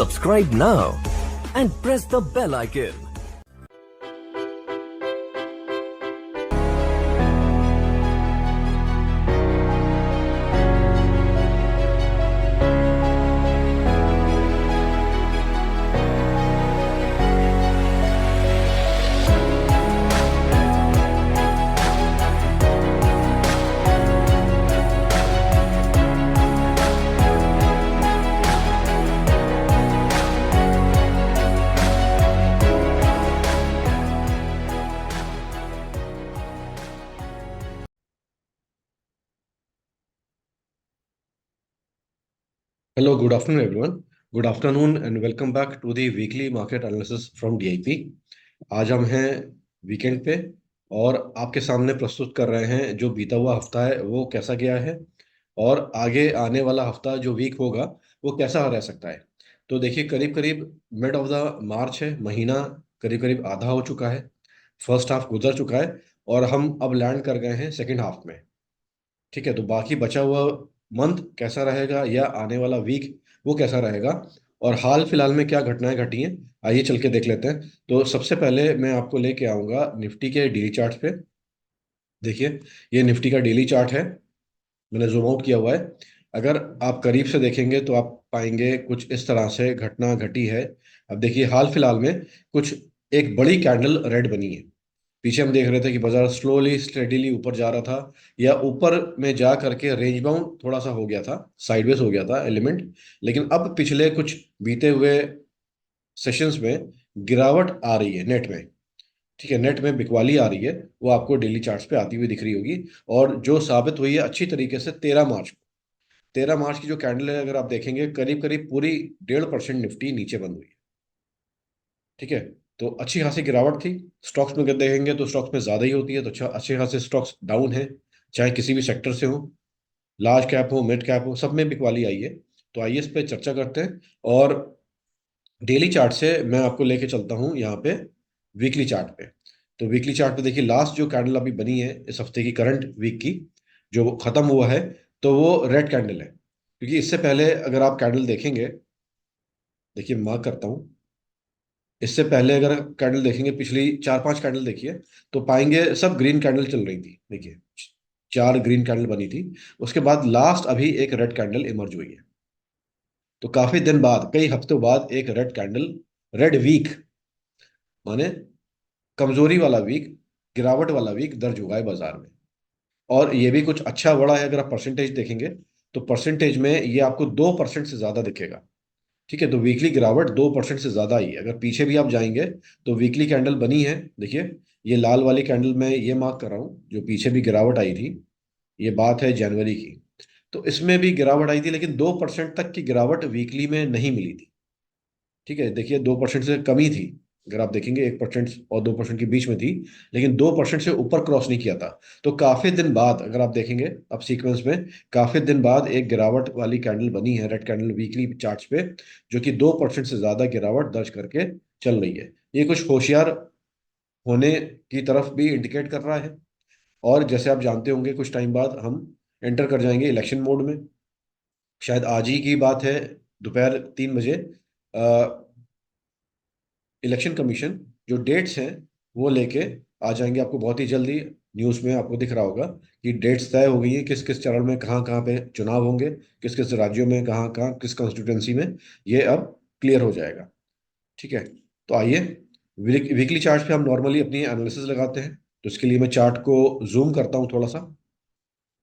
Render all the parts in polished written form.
Subscribe now and press the bell icon. Hello, good afternoon, everyone. Good afternoon and welcome back to the weekly market analysis from DIP. आज हम हैं weekend पे और आपके सामने प्रस्तुत कर रहे हैं जो बीता हुआ हफ्ता है वो कैसा गया है और आगे आने वाला हफ्ता जो वीक होगा वो कैसा रह सकता है। तो देखिए, करीब करीब मिड ऑफ द मार्च है, महीना करीब करीब आधा हो चुका है, फर्स्ट हाफ गुजर चुका है और हम अब लैंड कर गए हैं सेकेंड हाफ में। ठीक है, तो बाकी बचा हुआ मंथ कैसा रहेगा या आने वाला वीक वो कैसा रहेगा और हाल फिलहाल में क्या घटनाएं घटी हैं, आइए चल के देख लेते हैं। तो सबसे पहले मैं आपको लेके आऊंगा निफ्टी के डेली चार्ट पे। देखिए, ये निफ्टी का डेली चार्ट है, मैंने जूम आउट किया हुआ है। अगर आप करीब से देखेंगे तो आप पाएंगे कुछ इस तरह से घटना घटी है। अब देखिए, हाल फिलहाल में कुछ एक बड़ी कैंडल रेड बनी है। पीछे हम देख रहे थे कि बाजार स्लोली स्टेडीली ऊपर जा रहा था या ऊपर में जा करके रेंज बाउंड थोड़ा सा हो गया था, साइडवेज हो गया था एलिमेंट। लेकिन अब पिछले कुछ बीते हुए सेशंस में गिरावट आ रही है नेट में। ठीक है, नेट में बिकवाली आ रही है, वो आपको डेली चार्ट्स पे आती हुई दिख रही होगी और जो साबित हुई है अच्छी तरीके से 13 मार्च को। 13 मार्च की जो कैंडल है, अगर आप देखेंगे करीब करीब पूरी 1.5% निफ्टी नीचे बंद हुई है। ठीक है, तो अच्छी खासी गिरावट थी। स्टॉक्स में अगर देखेंगे तो स्टॉक्स में ज्यादा ही होती है, तो अच्छा अच्छे खासे स्टॉक्स डाउन है, चाहे किसी भी सेक्टर से हो, लार्ज कैप हो मिड कैप हो, सब में बिकवाली आई है। तो आइए इस पे चर्चा करते हैं और डेली चार्ट से मैं आपको लेके चलता हूँ यहाँ पे वीकली चार्ट पे। तो वीकली चार्ट पे देखिए, लास्ट जो कैंडल अभी बनी है इस हफ्ते की, करंट वीक की जो खत्म हुआ है, तो वो रेड कैंडल है। क्योंकि इससे पहले अगर आप कैंडल देखेंगे, देखिए मार्क करता हूँ, इससे पहले अगर कैंडल देखेंगे पिछली 4-5 कैंडल देखिए, तो पाएंगे सब ग्रीन कैंडल चल रही थी। देखिए, 4 ग्रीन कैंडल बनी थी, उसके बाद लास्ट अभी एक रेड कैंडल इमर्ज हुई है। तो काफी दिन बाद, कई हफ्तों बाद एक रेड कैंडल, रेड वीक माने कमजोरी वाला वीक, गिरावट वाला वीक दर्ज हुआ है बाजार में। और ये भी कुछ अच्छा बड़ा है। अगर आप परसेंटेज देखेंगे तो परसेंटेज में ये आपको 2% से ज्यादा दिखेगा। ठीक है, तो वीकली गिरावट 2% से ज्यादा आई है। अगर पीछे भी आप जाएंगे तो वीकली कैंडल बनी है, देखिए ये लाल वाली कैंडल में ये मार्क कर रहा हूँ, जो पीछे भी गिरावट आई थी, ये बात है जनवरी की। तो इसमें भी गिरावट आई थी, लेकिन 2% तक की गिरावट वीकली में नहीं मिली थी। ठीक है, देखिए 2% से कमी थी। अगर आप देखेंगे 1% और 2% के बीच में थी, लेकिन 2% से ऊपर क्रॉस नहीं किया था। तो काफी दिन बाद अगर आप देखेंगे अब सीक्वेंस में, काफी दिन बाद एक गिरावट वाली कैंडल बनी है, रेड कैंडल वीकली चार्ट्स पे, जो कि 2% से ज्यादा गिरावट दर्ज करके चल रही है। ये कुछ होशियार होने की तरफ भी इंडिकेट कर रहा है। और जैसे आप जानते होंगे कुछ टाइम बाद हम एंटर कर जाएंगे इलेक्शन मोड में। शायद आज ही की बात है, दोपहर 3 बजे इलेक्शन कमीशन जो डेट्स हैं वो लेके आ जाएंगे आपको बहुत ही जल्दी। न्यूज़ में आपको दिख रहा होगा कि डेट्स तय हो गई हैं, किस किस चरण में कहाँ कहाँ पे चुनाव होंगे, किस किस राज्यों में कहाँ कहाँ किस कॉन्स्टिट्यूंसी में, ये अब क्लियर हो जाएगा। ठीक है, तो आइए वीकली चार्ट पे हम नॉर्मली अपनी एनालिसिस लगाते हैं। तो इसके लिए मैं चार्ट को जूम करता हूँ थोड़ा सा,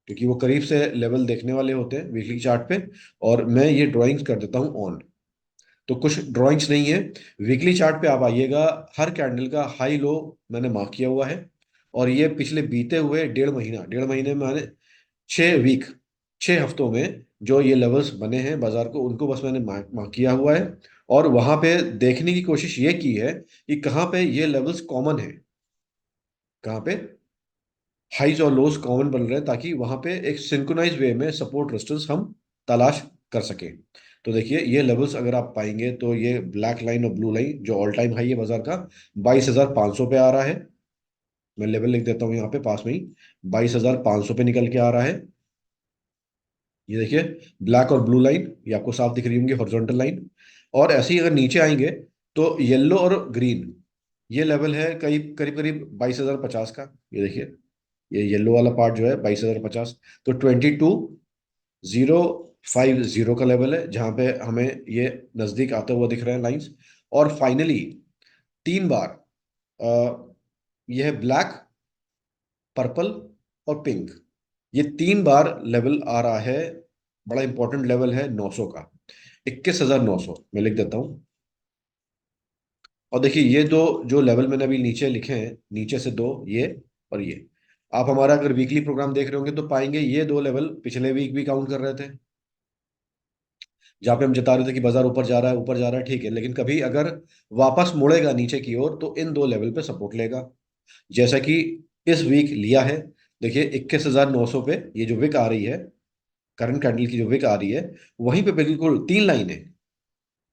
क्योंकि वो करीब से लेवल देखने वाले होते हैं वीकली चार्ट पे। और मैं ये ड्राइंग्स कर देता हूँ ऑन। तो कुछ ड्राइंग्स नहीं है, वीकली चार्ट पे आप आइएगा, हर कैंडल का हाई लो मैंने मार्क किया हुआ है। और ये पिछले बीते हुए 1.5 महीना, 1.5 महीने में मैंने 6 वीक, 6 हफ्तों में जो ये लेवल्स बने हैं बाजार को, उनको बस मैंने मार्क मार्क किया हुआ है। और वहां पे देखने की कोशिश ये की है कि कहाँ पे ये लेवल्स कॉमन है, कहाँ पे हाइज और लोज कॉमन बन रहे हैं, ताकि वहां पे एक सिंक्रोनाइज वे में सपोर्ट रेजिस्टेंस हम तलाश कर सकें। तो देखिए, ये लेवल्स अगर आप पाएंगे तो ये ब्लैक लाइन और ब्लू लाइन जो ऑल टाइम हाई है बाजार का, 22,500 पे आ रहा है। मैं लेवल लिख देता हूँ यहाँ पे पास में ही, 22,500 पे निकल के आ रहा है। ये देखिए, ब्लैक और ब्लू लाइन ये आपको साफ दिख रही होंगी, हॉरिजॉन्टल लाइन। और ऐसे ही अगर नीचे आएंगे तो येलो और ग्रीन, ये लेवल है करीब करीब करीब 22,050 का। ये देखिए, ये येलो वाला पार्ट जो है 22,050। तो 22,050 का लेवल है जहां पे हमें ये नजदीक आते हुए दिख रहे हैं लाइंस। और फाइनली 3 बार ये है ब्लैक, पर्पल और पिंक, ये 3 बार लेवल आ रहा है। बड़ा इंपॉर्टेंट लेवल है 900 का, 21,900 मैं लिख देता हूँ। और देखिए ये दो जो लेवल मैंने अभी नीचे लिखे हैं, नीचे से दो, ये और ये, आप हमारा अगर वीकली प्रोग्राम देख रहे होंगे तो पाएंगे ये दो लेवल पिछले वीक भी काउंट कर रहे थे, जहाँ पे हम जता रहे थे कि बाजार ऊपर जा रहा है, ऊपर जा रहा है, ठीक है, लेकिन कभी अगर वापस मुड़ेगा नीचे की ओर तो इन दो लेवल पे सपोर्ट लेगा, जैसा कि इस वीक लिया है। देखिए 21,900 पे ये जो विक आ रही है, करंट कैंडल की जो विक आ रही है, वहीं पे बिल्कुल 3 लाइनें,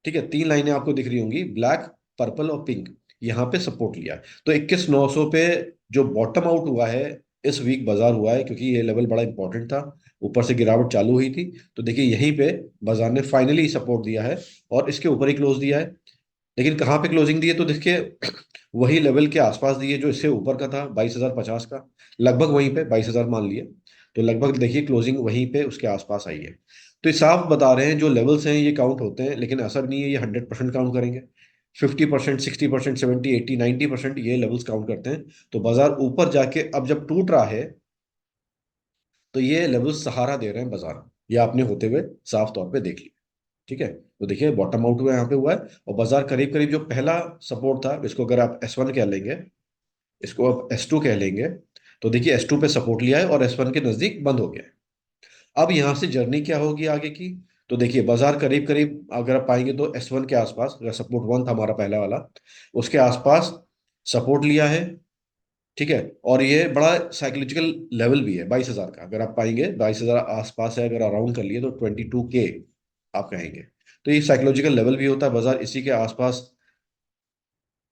ठीक है, 3 लाइनें आपको दिख रही होंगी, ब्लैक, पर्पल और पिंक, यहाँ पे सपोर्ट लिया है। तो 21,900 पे जो बॉटम आउट हुआ है इस वीक बाजार हुआ है, क्योंकि ये लेवल बड़ा इंपॉर्टेंट था, ऊपर से गिरावट चालू हुई थी, तो देखिए यहीं पे बाजार ने फाइनली सपोर्ट दिया है और इसके ऊपर ही क्लोज दिया है। लेकिन कहाँ पे क्लोजिंग दी है, तो देखिए वही लेवल के आसपास दी है जो इससे ऊपर का था 22,050 का, लगभग वहीं पे 22,000 मान लिए, तो लगभग देखिए क्लोजिंग वहीं पे उसके आसपास आई है। तो ये साफ बता रहे हैं जो लेवल्स हैं ये काउंट होते हैं, लेकिन ऐसा भी नहीं है ये 100% काउंट करेंगे। 50%, 60%, 70, 80, 90% ये लेवल्स काउंट करते हैं। तो बाजार ऊपर जाके अब जब टूट रहा है तो ये लेवल्स सहारा दे रहे हैं बाजार, ये आपने होते हुए साफ तौर पे देख लिया। ठीक है, तो देखिए बॉटम आउट हुआ यहाँ पे हुआ है, और बाजार करीब करीब जो पहला सपोर्ट था, इसको अगर आप S1 कह लेंगे, इसको आप S2 कह लेंगे, तो देखिए S2 पे सपोर्ट लिया है और S1 के नजदीक बंद हो गया है। अब यहाँ से जर्नी क्या होगी आगे की, तो देखिए बाजार करीब करीब अगर आप पाएंगे तो S1 के आसपास, अगर सपोर्ट 1 था हमारा पहला वाला, उसके आसपास सपोर्ट लिया है। ठीक है, और ये बड़ा साइकोलॉजिकल लेवल भी है 22,000 का, अगर आप पाएंगे 22,000 आसपास है, अगर अराउंड कर लिए तो 22K आप कहेंगे। तो ये साइकोलॉजिकल लेवल भी होता है, बाजार इसी के आसपास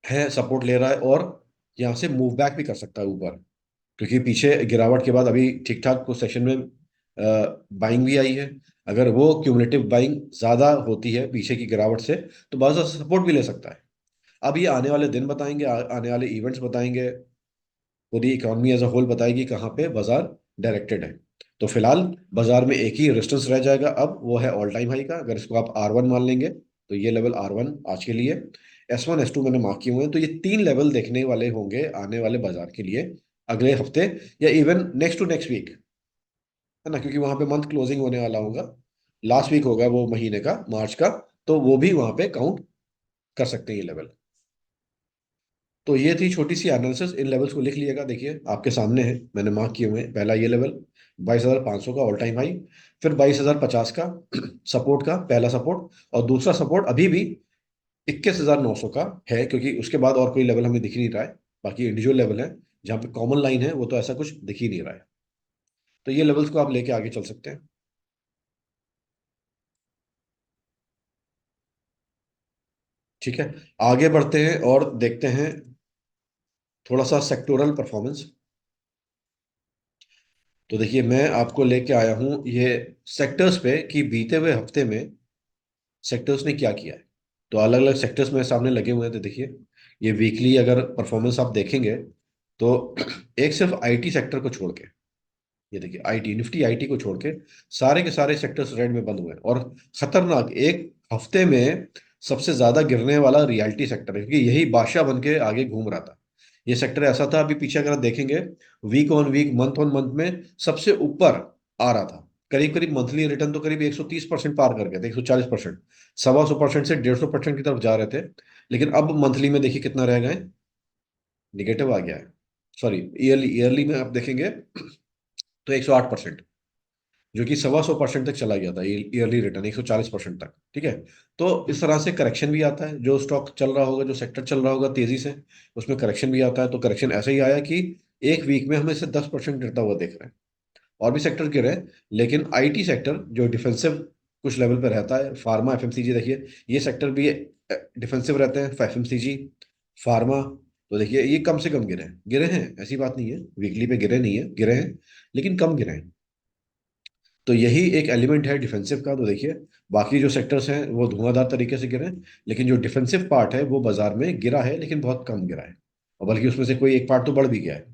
है, सपोर्ट ले रहा है, और यहाँ से मूव बैक भी कर सकता है ऊपर, क्योंकि पीछे गिरावट के बाद अभी ठीक ठाक कुछ सेशन में बाइंग भी आई है। अगर वो क्यूमुलेटिव बाइंग ज्यादा होती है पीछे की गिरावट से, तो बाजार सपोर्ट भी ले सकता है। अब ये आने वाले दिन बताएंगे, आने वाले इवेंट्स बताएंगे, पूरी इकोनॉमी एज अ होल बताएगी कहाँ पे बाजार डायरेक्टेड है। तो फिलहाल बाजार में एक ही रेजिस्टेंस रह जाएगा, अब वो है ऑल टाइम हाई का, अगर इसको आप R1 मान लेंगे तो ये लेवल R1 आज के लिए, S1 S2 मैंने मार्क किए हुए हैं, तो ये 3 लेवल देखने वाले होंगे आने वाले बाजार के लिए अगले हफ्ते, या even next to next week, है ना, क्योंकि वहां पे मंथ क्लोजिंग होने वाला होगा, लास्ट वीक होगा वो महीने का, मार्च का, तो वो भी वहां पे काउंट कर सकते हैं ये लेवल। तो ये थी छोटी सी एनालिसिस, इन लेवल्स को लिख लिएगा, देखिए आपके सामने है, मैंने मार्क किए हुए हैं। पहला ये लेवल 22,500 का ऑल टाइम हाई, फिर 22,050 का सपोर्ट का पहला सपोर्ट, और दूसरा सपोर्ट अभी भी 21,900 का है, क्योंकि उसके बाद और कोई लेवल हमें दिख नहीं रहा है, बाकी इंडिविजुअल लेवल है, जहाँ पे कॉमन लाइन है वो तो ऐसा कुछ दिख ही नहीं रहा है। तो ये लेवल्स को आप लेके आगे चल सकते हैं। ठीक है, आगे बढ़ते हैं और देखते हैं थोड़ा सा सेक्टोरल परफॉर्मेंस। तो देखिए मैं आपको लेके आया हूं ये सेक्टर्स पे कि बीते हुए हफ्ते में सेक्टर्स ने क्या किया है। तो अलग अलग सेक्टर्स मेरे सामने लगे हुए हैं, तो देखिए ये वीकली अगर परफॉर्मेंस आप देखेंगे तो एक सिर्फ आईटी सेक्टर को छोड़ के, ये देखिए आईटी निफ्टी आईटी को छोड़ के सारे के सारे सेक्टर्स रेड में बंद हुए हैं, और खतरनाक एक हफ्ते में सबसे ज्यादा गिरने वाला रियल्टी सेक्टर है, क्योंकि यही बादशाह बन के आगे घूम रहा था। ये सेक्टर ऐसा था, अभी पीछे अगर आप देखेंगे week on week, month on month में सबसे ऊपर आ रहा था, करीब करीब मंथली रिटर्न तो करीब 130% पार कर गए थे, 140%, 125% से 150% की तरफ जा रहे थे। लेकिन अब मंथली में देखिए कितना रह गए, निगेटिव आ गया है, सॉरी ईयरली, ईयरली में आप देखेंगे तो 108%, जो कि 125% तक चला गया था ईयरली रिटर्न, 140% तक। ठीक है, तो इस तरह से करेक्शन भी आता है, जो स्टॉक चल रहा होगा, जो सेक्टर चल रहा होगा तेजी से, उसमें करेक्शन भी आता है। तो करेक्शन ऐसे ही आया कि एक वीक में हमें से 10% गिरता हुआ देख रहे हैं, और भी सेक्टर गिरे हैं, लेकिन आईटी सेक्टर जो डिफेंसिव कुछ लेवल पर रहता है, फार्मा एफएमसीजी देखिए, ये सेक्टर भी डिफेंसिव रहते हैं, एफएमसीजी, फार्मा, तो देखिए ये कम से कम गिरे हैं, गिरे हैं, ऐसी बात नहीं है वीकली पे गिरे नहीं है, गिरे हैं, लेकिन कम गिरे हैं। तो यही एक एलिमेंट है डिफेंसिव का। तो देखिए बाकी जो सेक्टर्स हैं वो धुआंधार तरीके से गिरे हैं, लेकिन जो डिफेंसिव पार्ट है वो बाजार में गिरा है, लेकिन बहुत कम गिरा है, और बल्कि उसमें से कोई एक पार्ट तो बढ़ भी गया है।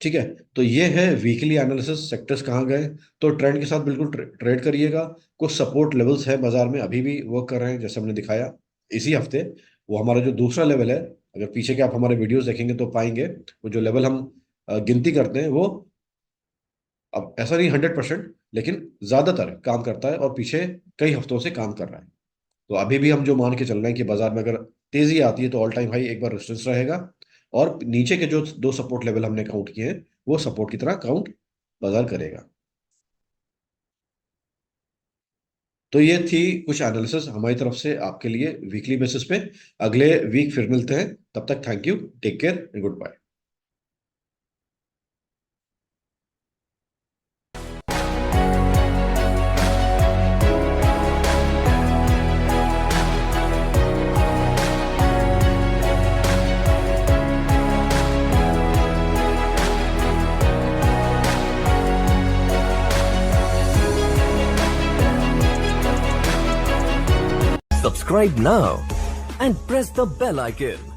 ठीक है, तो ये है वीकली एनालिसिस, सेक्टर्स कहाँ गए। तो ट्रेंड के साथ बिल्कुल ट्रेड करिएगा। कुछ सपोर्ट लेवल्स है बाजार में, अभी भी वर्क कर रहे हैं, जैसे हमने दिखाया इसी हफ्ते। वो हमारा जो दूसरा लेवल है, अगर पीछे के आप हमारे वीडियोस देखेंगे तो पाएंगे वो जो लेवल हम गिनती करते हैं वो, अब ऐसा नहीं 100%, लेकिन ज्यादातर काम करता है और पीछे कई हफ्तों से काम कर रहा है। तो अभी भी हम जो मान के चल रहे हैं कि बाजार में अगर तेजी आती है तो ऑल टाइम हाई एक बार रेजिस्टेंस रहेगा, और नीचे के जो दो सपोर्ट लेवल हमने काउंट किए हैं वो सपोर्ट की तरह काउंट बाजार करेगा। तो ये थी कुछ एनालिसिस हमारी तरफ से आपके लिए वीकली बेसिस पे। अगले वीक फिर मिलते हैं, तब तक thank you, take care and good bye. Subscribe now and press the bell icon.